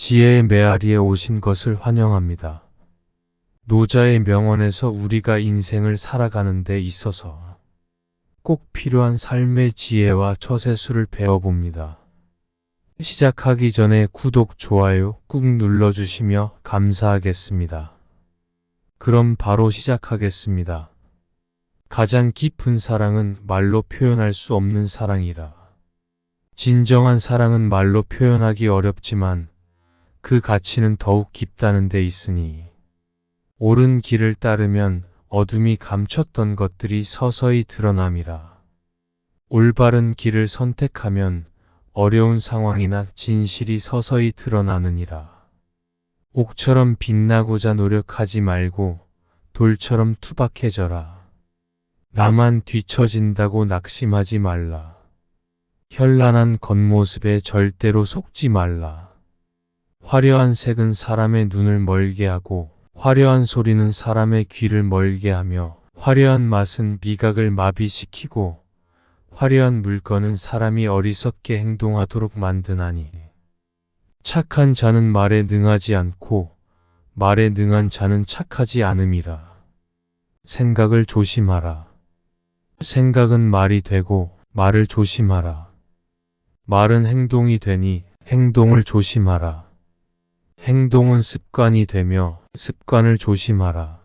지혜의 메아리에 오신 것을 환영합니다. 노자의 명언에서 우리가 인생을 살아가는 데 있어서 꼭 필요한 삶의 지혜와 처세술을 배워봅니다. 시작하기 전에 구독, 좋아요 꾹 눌러주시며 감사하겠습니다. 그럼 바로 시작하겠습니다. 가장 깊은 사랑은 말로 표현할 수 없는 사랑이라. 진정한 사랑은 말로 표현하기 어렵지만 그 가치는 더욱 깊다는 데 있으니 옳은 길을 따르면 어둠이 감췄던 것들이 서서히 드러남이라. 올바른 길을 선택하면 어려운 상황이나 진실이 서서히 드러나느니라. 옥처럼 빛나고자 노력하지 말고 돌처럼 투박해져라. 나만 뒤처진다고 낙심하지 말라. 현란한 겉모습에 절대로 속지 말라. 화려한 색은 사람의 눈을 멀게 하고 화려한 소리는 사람의 귀를 멀게 하며 화려한 맛은 미각을 마비시키고 화려한 물건은 사람이 어리석게 행동하도록 만드나니 착한 자는 말에 능하지 않고 말에 능한 자는 착하지 않음이라. 생각을 조심하라. 생각은 말이 되고 말을 조심하라. 말은 행동이 되니 행동을 조심하라. 행동은 습관이 되며 습관을 조심하라.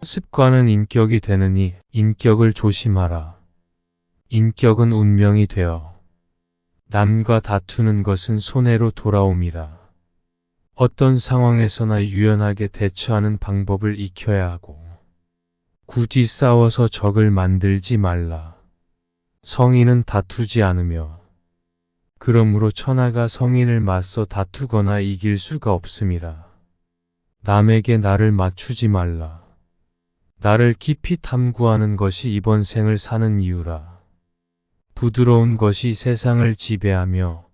습관은 인격이 되느니 인격을 조심하라. 인격은 운명이 되어 남과 다투는 것은 손해로 돌아옴이라. 어떤 상황에서나 유연하게 대처하는 방법을 익혀야 하고 굳이 싸워서 적을 만들지 말라. 성인은 다투지 않으며 그러므로 천하가 성인을 맞서 다투거나 이길 수가 없음이라. 남에게 나를 맞추지 말라. 나를 깊이 탐구하는 것이 이번 생을 사는 이유라. 부드러운 것이 세상을 지배하며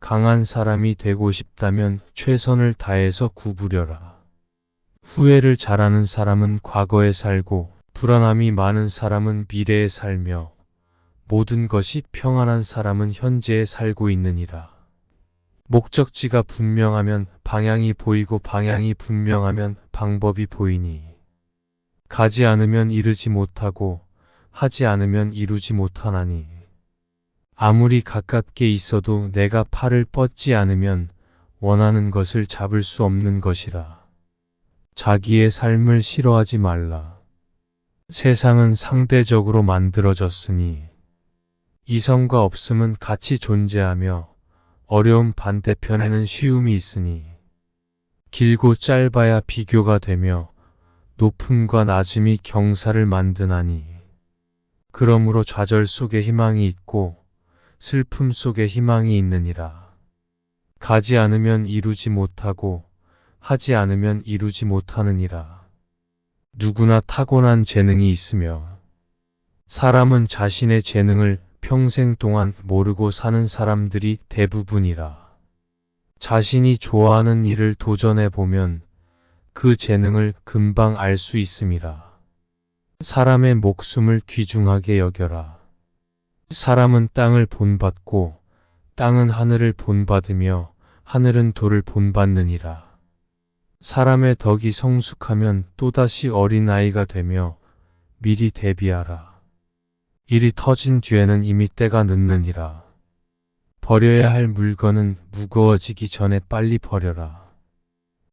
강한 사람이 되고 싶다면 최선을 다해서 구부려라. 후회를 잘하는 사람은 과거에 살고 불안함이 많은 사람은 미래에 살며 모든 것이 평안한 사람은 현재에 살고 있느니라. 목적지가 분명하면 방향이 보이고 방향이 분명하면 방법이 보이니 가지 않으면 이르지 못하고 하지 않으면 이루지 못하나니 아무리 가깝게 있어도 내가 팔을 뻗지 않으면 원하는 것을 잡을 수 없는 것이라. 자기의 삶을 싫어하지 말라. 세상은 상대적으로 만들어졌으니 이성과 없음은 같이 존재하며 어려움 반대편에는 쉬움이 있으니 길고 짧아야 비교가 되며 높음과 낮음이 경사를 만드나니 그러므로 좌절 속에 희망이 있고 슬픔 속에 희망이 있느니라. 가지 않으면 이루지 못하고 하지 않으면 이루지 못하느니라. 누구나 타고난 재능이 있으며 사람은 자신의 재능을 평생 동안 모르고 사는 사람들이 대부분이라. 자신이 좋아하는 일을 도전해보면 그 재능을 금방 알 수 있음이라. 사람의 목숨을 귀중하게 여겨라. 사람은 땅을 본받고 땅은 하늘을 본받으며 하늘은 돌을 본받느니라. 사람의 덕이 성숙하면 또다시 어린아이가 되며 미리 대비하라. 일이 터진 뒤에는 이미 때가 늦느니라. 버려야 할 물건은 무거워지기 전에 빨리 버려라.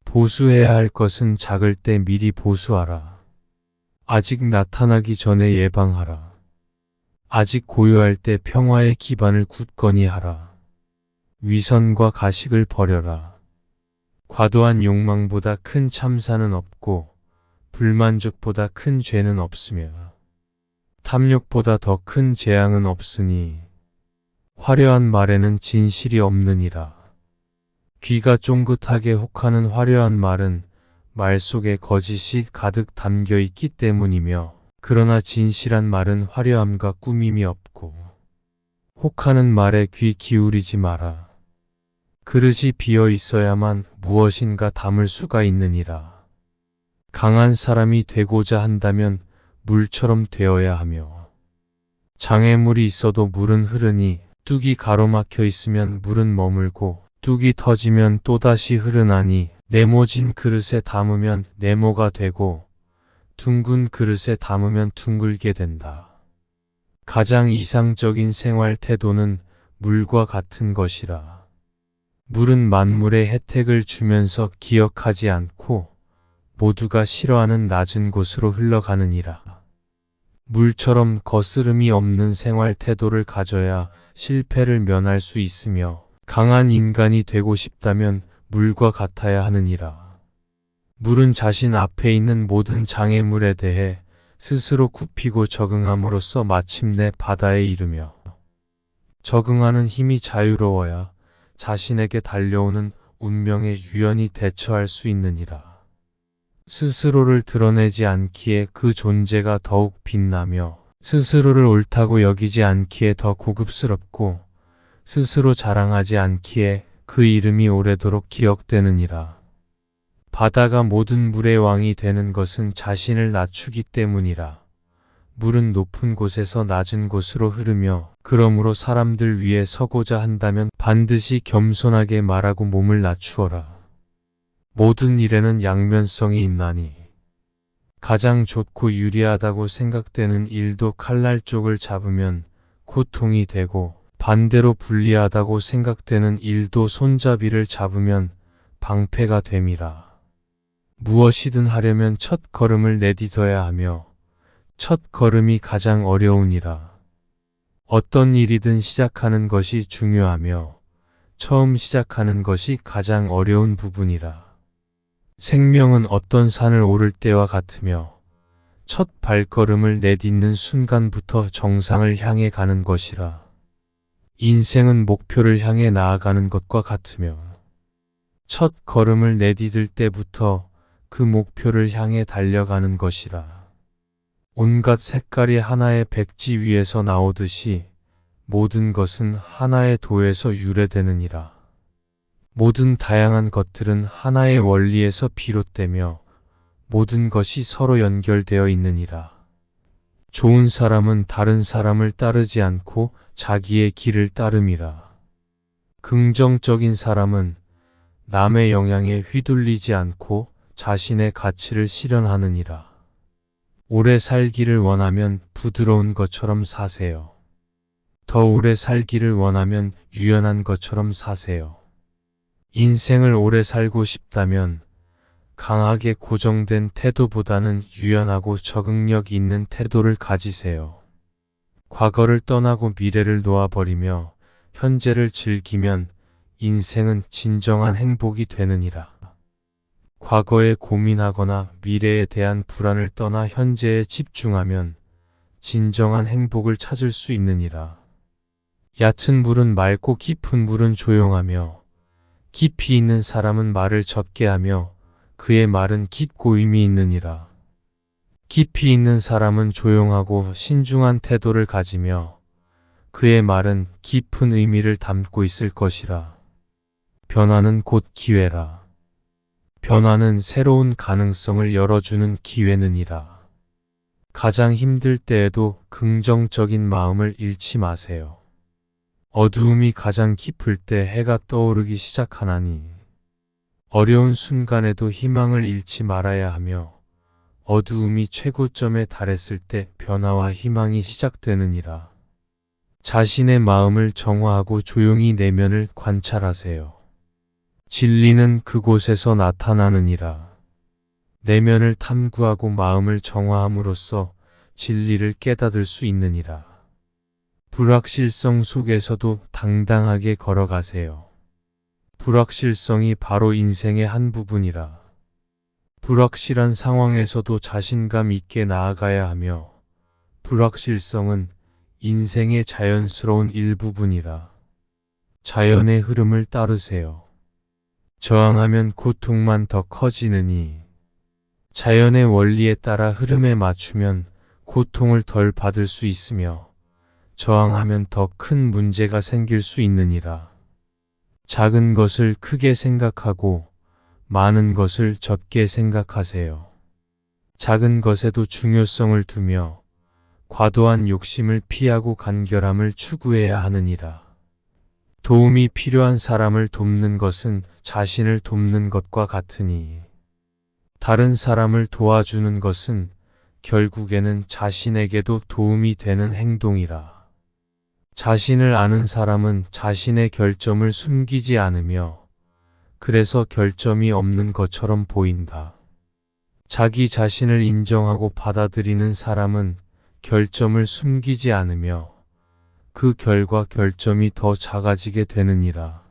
보수해야 할 것은 작을 때 미리 보수하라. 아직 나타나기 전에 예방하라. 아직 고요할 때 평화의 기반을 굳건히 하라. 위선과 가식을 버려라. 과도한 욕망보다 큰 참사는 없고 불만족보다 큰 죄는 없으며 탐욕보다 더 큰 재앙은 없으니 화려한 말에는 진실이 없느니라. 귀가 쫑긋하게 혹하는 화려한 말은 말 속에 거짓이 가득 담겨 있기 때문이며 그러나 진실한 말은 화려함과 꾸밈이 없고 혹하는 말에 귀 기울이지 마라. 그릇이 비어 있어야만 무엇인가 담을 수가 있느니라. 강한 사람이 되고자 한다면 물처럼 되어야 하며 장애물이 있어도 물은 흐르니 뚝이 가로막혀 있으면 물은 머물고 뚝이 터지면 또다시 흐르나니 네모진 그릇에 담으면 네모가 되고 둥근 그릇에 담으면 둥글게 된다. 가장 이상적인 생활 태도는 물과 같은 것이라. 물은 만물의 혜택을 주면서 기억하지 않고 모두가 싫어하는 낮은 곳으로 흘러가느니라. 물처럼 거스름이 없는 생활 태도를 가져야 실패를 면할 수 있으며 강한 인간이 되고 싶다면 물과 같아야 하느니라. 물은 자신 앞에 있는 모든 장애물에 대해 스스로 굽히고 적응함으로써 마침내 바다에 이르며 적응하는 힘이 자유로워야 자신에게 달려오는 운명에 유연히 대처할 수 있느니라. 스스로를 드러내지 않기에 그 존재가 더욱 빛나며 스스로를 옳다고 여기지 않기에 더 고급스럽고 스스로 자랑하지 않기에 그 이름이 오래도록 기억되느니라. 바다가 모든 물의 왕이 되는 것은 자신을 낮추기 때문이라. 물은 높은 곳에서 낮은 곳으로 흐르며 그러므로 사람들 위에 서고자 한다면 반드시 겸손하게 말하고 몸을 낮추어라. 모든 일에는 양면성이 있나니 가장 좋고 유리하다고 생각되는 일도 칼날 쪽을 잡으면 고통이 되고 반대로 불리하다고 생각되는 일도 손잡이를 잡으면 방패가 됨이라. 무엇이든 하려면 첫 걸음을 내딛어야 하며 첫 걸음이 가장 어려우니라. 어떤 일이든 시작하는 것이 중요하며 처음 시작하는 것이 가장 어려운 부분이라. 생명은 어떤 산을 오를 때와 같으며 첫 발걸음을 내딛는 순간부터 정상을 향해 가는 것이라. 인생은 목표를 향해 나아가는 것과 같으며 첫 걸음을 내디딜 때부터 그 목표를 향해 달려가는 것이라. 온갖 색깔이 하나의 백지 위에서 나오듯이 모든 것은 하나의 도에서 유래되느니라. 모든 다양한 것들은 하나의 원리에서 비롯되며 모든 것이 서로 연결되어 있느니라. 좋은 사람은 다른 사람을 따르지 않고 자기의 길을 따름이라. 긍정적인 사람은 남의 영향에 휘둘리지 않고 자신의 가치를 실현하느니라. 오래 살기를 원하면 부드러운 것처럼 사세요. 더 오래 살기를 원하면 유연한 것처럼 사세요. 인생을 오래 살고 싶다면 강하게 고정된 태도보다는 유연하고 적응력 있는 태도를 가지세요. 과거를 떠나고 미래를 놓아버리며 현재를 즐기면 인생은 진정한 행복이 되느니라. 과거에 고민하거나 미래에 대한 불안을 떠나 현재에 집중하면 진정한 행복을 찾을 수 있느니라. 얕은 물은 맑고 깊은 물은 조용하며 깊이 있는 사람은 말을 적게 하며 그의 말은 깊고 의미 있느니라. 깊이 있는 사람은 조용하고 신중한 태도를 가지며 그의 말은 깊은 의미를 담고 있을 것이라. 변화는 곧 기회라. 변화는 새로운 가능성을 열어주는 기회느니라. 가장 힘들 때에도 긍정적인 마음을 잃지 마세요. 어두움이 가장 깊을 때 해가 떠오르기 시작하나니 어려운 순간에도 희망을 잃지 말아야 하며 어두움이 최고점에 달했을 때 변화와 희망이 시작되느니라. 자신의 마음을 정화하고 조용히 내면을 관찰하세요. 진리는 그곳에서 나타나느니라. 내면을 탐구하고 마음을 정화함으로써 진리를 깨닫을 수 있느니라. 불확실성 속에서도 당당하게 걸어가세요. 불확실성이 바로 인생의 한 부분이라. 불확실한 상황에서도 자신감 있게 나아가야 하며 불확실성은 인생의 자연스러운 일부분이라. 자연의 흐름을 따르세요. 저항하면 고통만 더 커지느니 자연의 원리에 따라 흐름에 맞추면 고통을 덜 받을 수 있으며 저항하면 더 큰 문제가 생길 수 있느니라. 작은 것을 크게 생각하고 많은 것을 적게 생각하세요. 작은 것에도 중요성을 두며 과도한 욕심을 피하고 간결함을 추구해야 하느니라. 도움이 필요한 사람을 돕는 것은 자신을 돕는 것과 같으니 다른 사람을 도와주는 것은 결국에는 자신에게도 도움이 되는 행동이라. 자신을 아는 사람은 자신의 결점을 숨기지 않으며 그래서 결점이 없는 것처럼 보인다. 자기 자신을 인정하고 받아들이는 사람은 결점을 숨기지 않으며 그 결과 결점이 더 작아지게 되느니라.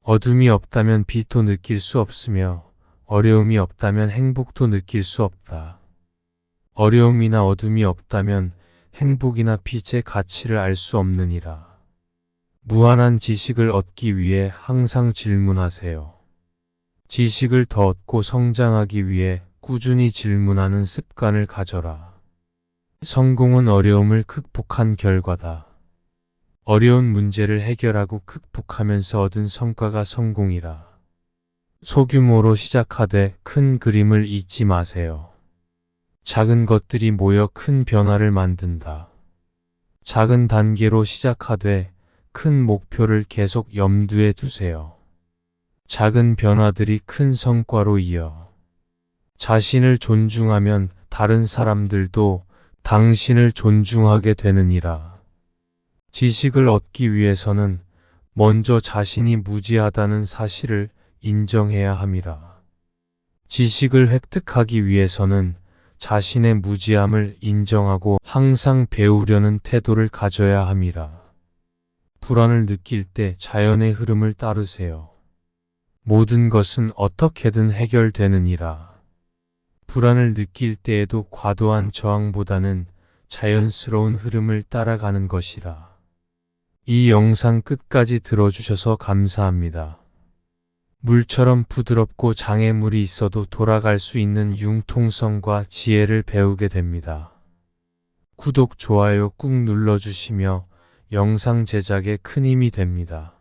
어둠이 없다면 빛도 느낄 수 없으며 어려움이 없다면 행복도 느낄 수 없다. 어려움이나 어둠이 없다면 행복이나 빛의 가치를 알 수 없느니라. 무한한 지식을 얻기 위해 항상 질문하세요. 지식을 더 얻고 성장하기 위해 꾸준히 질문하는 습관을 가져라. 성공은 어려움을 극복한 결과다. 어려운 문제를 해결하고 극복하면서 얻은 성과가 성공이라. 소규모로 시작하되 큰 그림을 잊지 마세요. 작은 것들이 모여 큰 변화를 만든다. 작은 단계로 시작하되 큰 목표를 계속 염두에 두세요. 작은 변화들이 큰 성과로 이어 자신을 존중하면 다른 사람들도 당신을 존중하게 되느니라. 지식을 얻기 위해서는 먼저 자신이 무지하다는 사실을 인정해야 함이라. 지식을 획득하기 위해서는 자신의 무지함을 인정하고 항상 배우려는 태도를 가져야 함이라. 불안을 느낄 때 자연의 흐름을 따르세요. 모든 것은 어떻게든 해결되느니라. 불안을 느낄 때에도 과도한 저항보다는 자연스러운 흐름을 따라가는 것이라. 이 영상 끝까지 들어주셔서 감사합니다. 물처럼 부드럽고 장애물이 있어도 돌아갈 수 있는 융통성과 지혜를 배우게 됩니다. 구독, 좋아요 꾹 눌러주시며 영상 제작에 큰 힘이 됩니다.